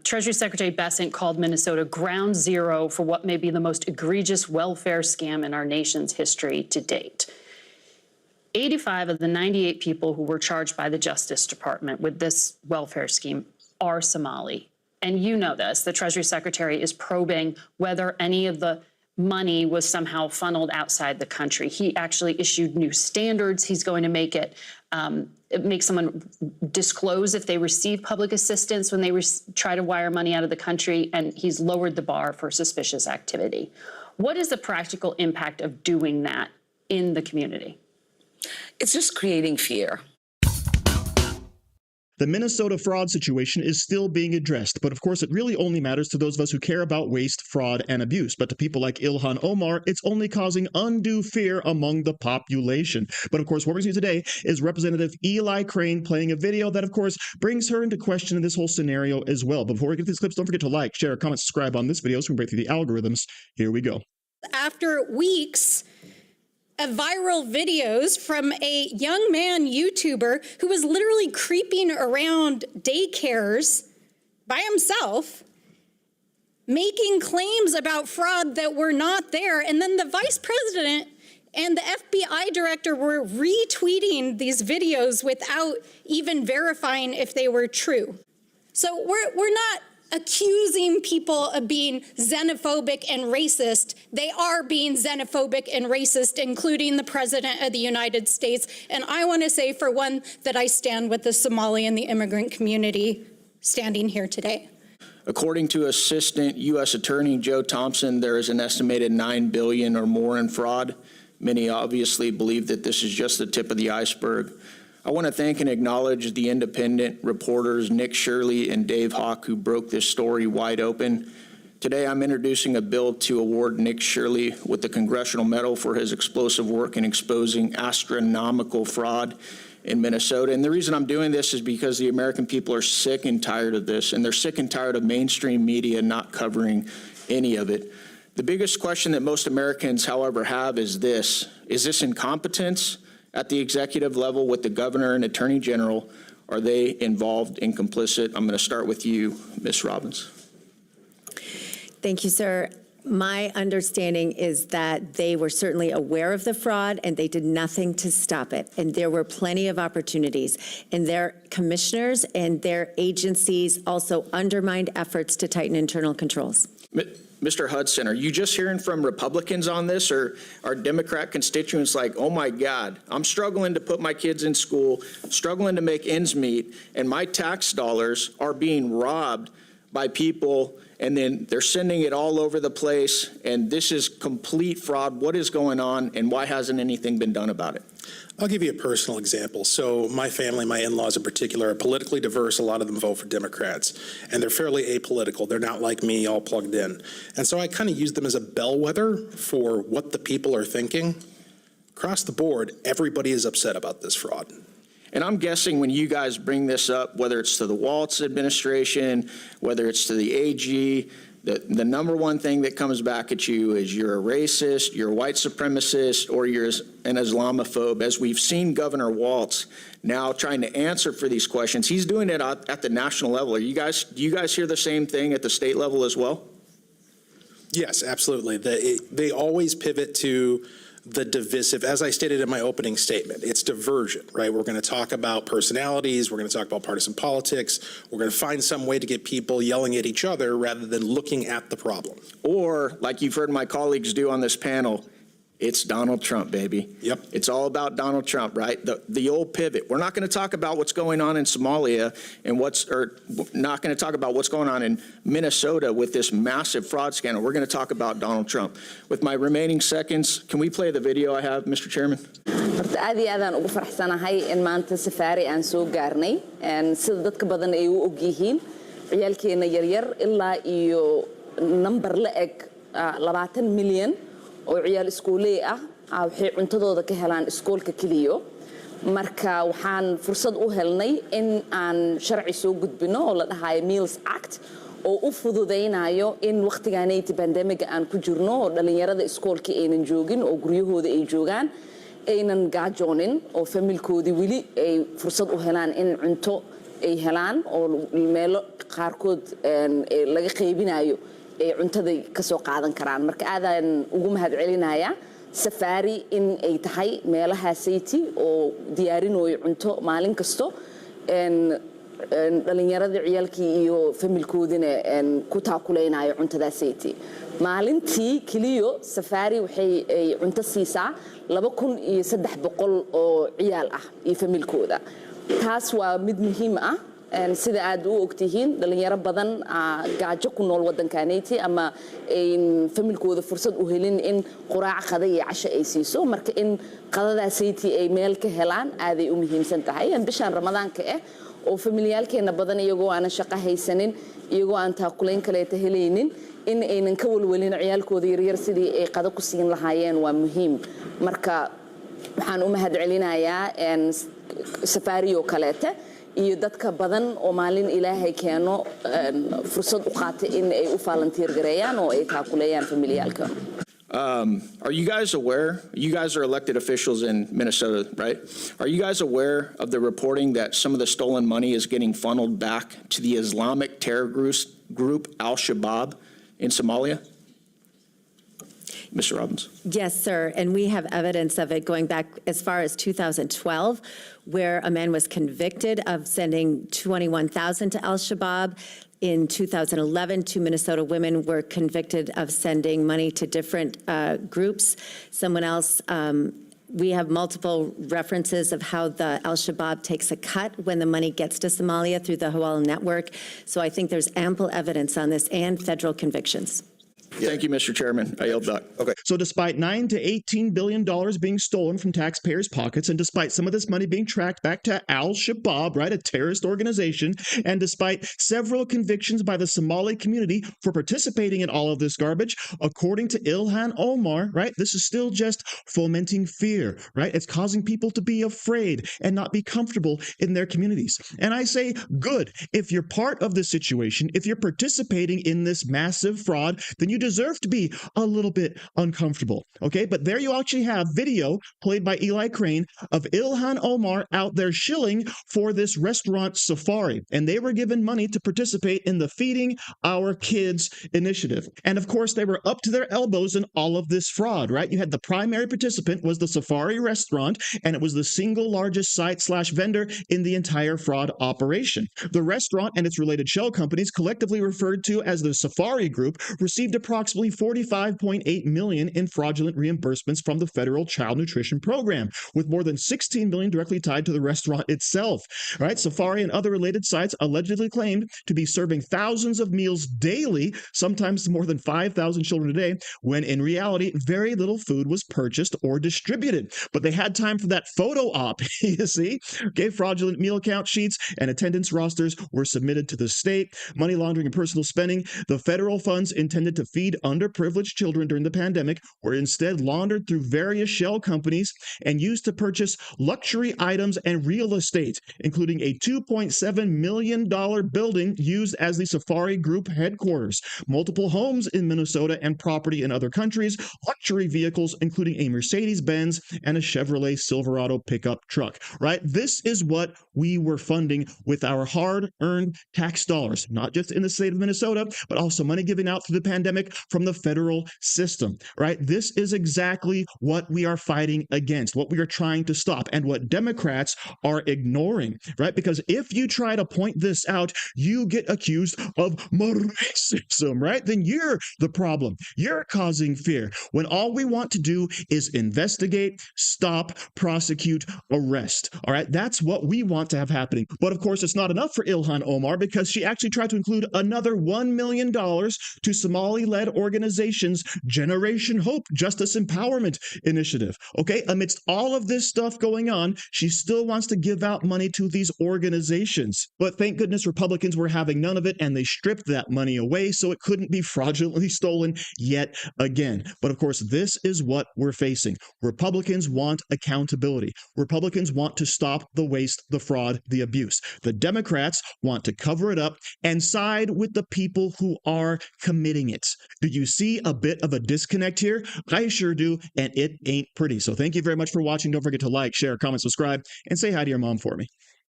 Treasury Secretary Bessent called Minnesota ground zero for what may be the most egregious welfare scam in our nation's history to date. 85 of the 98 people who were charged by the Justice Department with this welfare scheme are Somali. And you know this, the Treasury Secretary is probing whether any of the money was somehow funneled outside the country. He actually issued new standards. He's going to make it make someone disclose if they receive public assistance when they try to wire money out of the country, and he's lowered the bar for suspicious activity. What is the practical impact of doing that in the community? It's just creating fear. The Minnesota fraud situation is still being addressed, but of course it really only matters to those of us who care about waste, fraud, and abuse. But to people like Ilhan Omar, it's only causing undue fear among the population. But of course, what we're seeing today is Representative Eli Crane playing a video that, of course, brings her into question in this whole scenario as well. But before we get to these clips, don't forget to like, share, comment, subscribe on this video so we can break through the algorithms. Here we go. After weeks of viral videos from a young man YouTuber who was literally creeping around daycares by himself, making claims about fraud that were not there. And then the vice president and the FBI director were retweeting these videos without even verifying if they were true. So we're not accusing people of being xenophobic and racist. They are being xenophobic and racist, including the President of the United States. And I want to say, for one, that I stand with the Somali and the immigrant community standing here today. According to Assistant U.S. Attorney Joe Thompson, there is an estimated $9 billion or more in fraud. Many obviously believe that this is just the tip of the iceberg. I want to thank and acknowledge the independent reporters Nick Shirley and Dave Hawk who broke this story wide open. Today I'm introducing a bill to award Nick Shirley with the Congressional Medal for his explosive work in exposing astronomical fraud in Minnesota. And the reason I'm doing this is because the American people are sick and tired of this, and they're sick and tired of mainstream media not covering any of it. The biggest question that most Americans, however, have is this: is this incompetence at the executive level with the governor and attorney general? Are they involved and complicit? I'm going to start with you, Ms. Robbins. Thank you, sir. My understanding is that they were certainly aware of the fraud and they did nothing to stop it. And there were plenty of opportunities. And their commissioners and their agencies also undermined efforts to tighten internal controls. Mr. Hudson, are you just hearing from Republicans on this, or are Democrat constituents like, oh my God, I'm struggling to put my kids in school, struggling to make ends meet, and my tax dollars are being robbed by people, and then they're sending it all over the place, and this is complete fraud? What is going on, and why hasn't anything been done about it? I'll give you a personal example. So my family, my in-laws in particular, are politically diverse. A lot of them vote for Democrats, and they're fairly apolitical. They're not like me, all plugged in. And so I kind of use them as a bellwether for what the people are thinking. Across the board, everybody is upset about this fraud. And I'm guessing when you guys bring this up, whether it's to the Walz administration, whether it's to the AG, the number one thing that comes back at you is you're a racist, you're a white supremacist, or you're an Islamophobe. As we've seen Governor Walz now trying to answer for these questions, he's doing it at the national level. Do you guys hear the same thing at the state level as well? Yes, absolutely. They always pivot to the divisive, as I stated in my opening statement. It's diversion, right? We're going to talk about personalities. We're going to talk about partisan politics. We're going to find some way to get people yelling at each other rather than looking at the problem. Or, like you've heard my colleagues do on this panel, it's Donald Trump, baby. Yep. It's all about Donald Trump, right? The old pivot. We're not going to talk about what's going on in Somalia and not going to talk about what's going on in Minnesota with this massive fraud scandal. We're going to talk about Donald Trump. With my remaining seconds, can we play the video I have, Mr. Chairman? Horta aad iyo aadaan ugu faraxsanahay in maanta safaari aan soo gaarnay sida dadka badan ay u og yihiin ciyaalkeena yaryar ilaa iyo number la eg 20 milyan oo ciyaal iskuuley ah waxay cuntadooda ka helaan iskoolka kaliya marka waxaan fursad u helnay in aan sharci soo gudbino oo la dhahayo Meals Act oo u fududeynayo in waqtigaanay pandemic aan ku jirno oo dhalinyarada iskoolka aynan joogin oo guryahooda ay joogaan aynan gaajoonin oo familkoodii wili ay fursad u helaan in cunto ay helaan oo meelo qaarkood laga qaybinayo ay cuntada ka soo qaadan karaan marka aadaan ugu mahadcelinayaa Safari in ay tahay meelaha sayti oo diyaarinayo cunto maalin kasto dhalinyarada ciyalkii iyo familkoodina ku taakuleynaayo cuntada sayti maalintii kaliyo Safari waxay cunto siisaa 2300 oo ciyaal ah iyo familkooda taas waa mid muhiim ah sida aad u ogtihiin dhalinyaro badan gaajo ku nool wadankaneyti ama familkooda fursad u helin in quraac qada iyo casho ay siiso marka in qadada sayti ay meel ka helaan aad ay u muhiimsan tahay bishan ramadaanka oo familiyalkeena badan iyagoo aan shaqo haysanin iyagoo aan taakulayn kale helaynin in aynan ka walwalin ciyalkooda yaryar sidii ay qada ku siin lahaayeen waa muhiim marka waxaan u mahadcelinayaa Safari oo kaleete iyo dadka badan oo maalin Ilaahay keeno fursad u qaatay in ay u volunteer gareeyaan oo ay taakuleeyaan familiyalka Are you guys aware? You guys are elected officials in Minnesota, right? Are you guys aware of the reporting that some of the stolen money is getting funneled back to the Islamic terror group Al-Shabaab in Somalia? Mr. Robbins. Yes, sir. And we have evidence of it going back as far as 2012, where a man was convicted of sending $21,000 to Al-Shabaab. In 2011, 2 Minnesota women were convicted of sending money to different groups. Someone else, we have multiple references of how the Al-Shabaab takes a cut when the money gets to Somalia through the Hawala network. So I think there's ample evidence on this and federal convictions. Thank you, Mr. Chairman. I yield back. Okay. So despite $9 to $18 billion being stolen from taxpayers' pockets, and despite some of this money being tracked back to Al-Shabaab, right, a terrorist organization, and despite several convictions by the Somali community for participating in all of this garbage, according to Ilhan Omar, right, this is still just fomenting fear, right? It's causing people to be afraid and not be comfortable in their communities. And I say, good. If you're part of this situation, if you're participating in this massive fraud, then you deserve to be a little bit uncomfortable, okay? But there you actually have video played by Eli Crane of Ilhan Omar out there shilling for this restaurant Safari, and they were given money to participate in the Feeding Our Kids initiative. And of course, they were up to their elbows in all of this fraud, right? You had the primary participant was the Safari restaurant, and it was the single largest site/vendor in the entire fraud operation. The restaurant and its related shell companies, collectively referred to as the Safari Group, received approximately $45.8 million in fraudulent reimbursements from the federal child nutrition program, with more than $16 million directly tied to the restaurant itself. Right? Safari and other related sites allegedly claimed to be serving thousands of meals daily, sometimes to more than 5,000 children a day, when in reality, very little food was purchased or distributed. But they had time for that photo op, you see? Okay, fraudulent meal count sheets and attendance rosters were submitted to the state. Money laundering and personal spending. The federal funds intended to feed underprivileged children during the pandemic were instead laundered through various shell companies and used to purchase luxury items and real estate, including a $2.7 million building used as the Safari Group headquarters, multiple homes in Minnesota and property in other countries, luxury vehicles, including a Mercedes-Benz and a Chevrolet Silverado pickup truck, right? This is what we were funding with our hard-earned tax dollars, not just in the state of Minnesota, but also money given out through the pandemic from the federal system, right? This is exactly what we are fighting against, what we are trying to stop, and what Democrats are ignoring, right? Because if you try to point this out, you get accused of racism, right? Then you're the problem. You're causing fear, when all we want to do is investigate, stop, prosecute, arrest, all right? That's what we want to have happening. But of course, it's not enough for Ilhan Omar, because she actually tried to include another $1 million to Somali-led organization's Generation Hope Justice Empowerment Initiative. Okay, amidst all of this stuff going on, she still wants to give out money to these organizations. But thank goodness Republicans were having none of it, and they stripped that money away so it couldn't be fraudulently stolen yet again. But of course, this is what we're facing. Republicans want accountability. Republicans want to stop the waste, the fraud, the abuse. The Democrats want to cover it up and side with the people who are committing it. Do you see a bit of a disconnect here? I sure do, and it ain't pretty. So thank you very much for watching. Don't forget to like, share, comment, subscribe, and say hi to your mom for me.